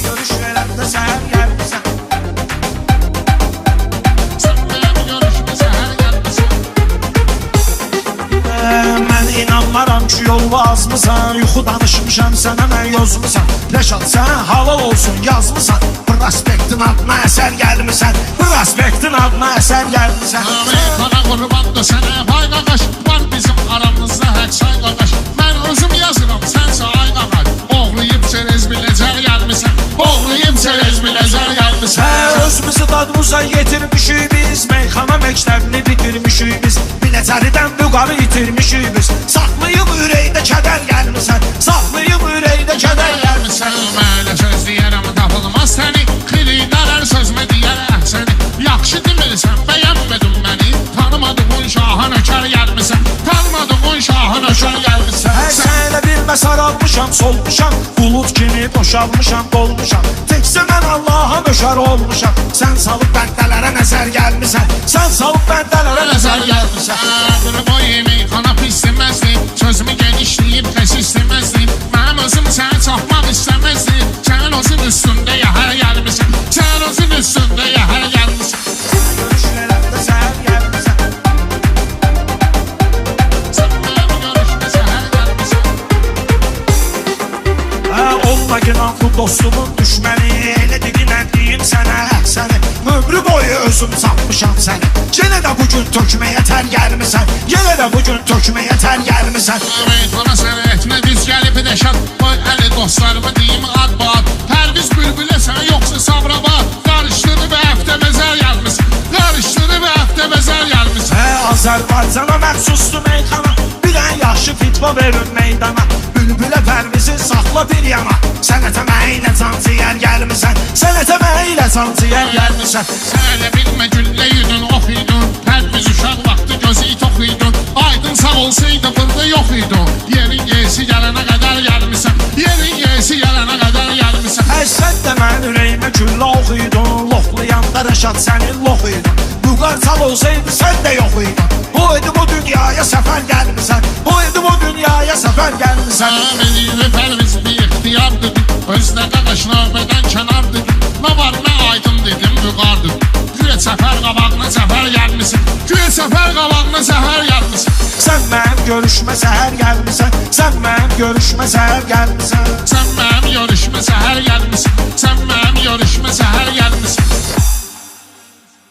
Görüş verəndə səhər gəlmisən. Sən mənim görüşümə səhər gəlmisən. Mən inanmaram ki yol azmısan. Yuxu danışmışam sənə mən yozmusan. Rəşad sən halal olsun yazmısan. Prospektin adına əsər gəlmisən. Prospektin adına əsər gəlmisən. Amerikana qurbandı sənə pay qaqaş. Var bizim aramızda hər çay qaqaş. Mən özüm yazıram sənsə ay qaqaş. Oğluyub çerez biləcər gəlmisən. Oğluyub çerez biləcər gəlmisən. Özümüzü dadımıza yetirmişik biz. Meyxana məktəbini bitirmişik biz. Biləcəridən vüqarı itirmişik biz. Saxlayıb ürəkdə kədər gəlmisən. Saxlayıb ürəkdə kədər gəlmisən. Mələ söz deyərəm tapılmaz səni. Xiridarər sözmə deyər əhsəni. Yaxşı demirsən bəyənmədin məni. Tanımadığın şaha nökər gəlmisən. Tanımadığın şaha nökər gəlmisən. Sən elə bilmə saralmışam, solmuşam. Bulut kimi boşalmışam, dolmuşam. Təkcə mən Allaha nökər olmuşam. Sən salıb bəndələrə nəzər gəlmisən. Sən salıb bəndələrə nəzər gəlmisən. Ömrü boyu meyxana pis deməzdim. Sözümü genişləyib xəs istəməzdim. Mənim özüm səni çapmaq istəməzdim. Sən özün üstündə yəhər gəlmisən. Sən özün üstündə yəhər gəlmisən. Görüş verəndə səhər gəlmisən. Sən mənim görüşümə səhər gəlmisən. Olma günan bu dostumun düşməni. Elə dilinən deyim sənə əhsəni. Ömrü boyu özüm sapmışam səni. Yenə də bugün tökməyə tər gəlmisən. Yenə də bugün tökməyə tər gəlmisən. Meyxana sənə etmə düz gəlib edəşat. Qoy əli dostlarımı deyim ad bad. Pərviz bülbülə sənə yoxsa sabrabad. Qarışdırıb həftə məzər gəlmisən. Qarışdırıb həftə məzər gəlmisən. Azərbaycana məxsusdur meyxana. Bir ən yaxşı fitva verin meydana. Bülbülə pərvizi saxla bir yana. Sənətə məylə canciyər gəlmisən. Sənətə məylə canciyər gəlmisən. Sən elə bilmə güllə yudun ox idun. Pərviz uşaq vaxtı gözü itox idun. Aydın sağ olsaydı burada yox idun. Yerin yeysi gələnə qədər gəlmisən. Yerin yeysi gələnə qədər gəlmisən. Sən də mən ürəyimə güllə oxuydun. Loxlayanda Rəşad sənin lox idun. Vüqar çal olsaydı sən də yox idun. Bu idi bu dünyaya səfər gəlmisən. Bu idi bu dünyaya səfər gəlmisən. Mənim pərviz bir ixtiyardır. Özlə qaqaş növbədən kənardır. Nə var nə aydın dedim vüqardır. Güyə səfər qabağına zəfər gəlmisən. Güyə səfər qabağına zəfər gəlmisən. Sən mənim görüşmə səhər gəlmisən. Sən mənim görüşmə səhər gəlmisən. Sən mənim görüşmə səhər gəlmisən. Sən mənim görüşmə səhər gəlmisən.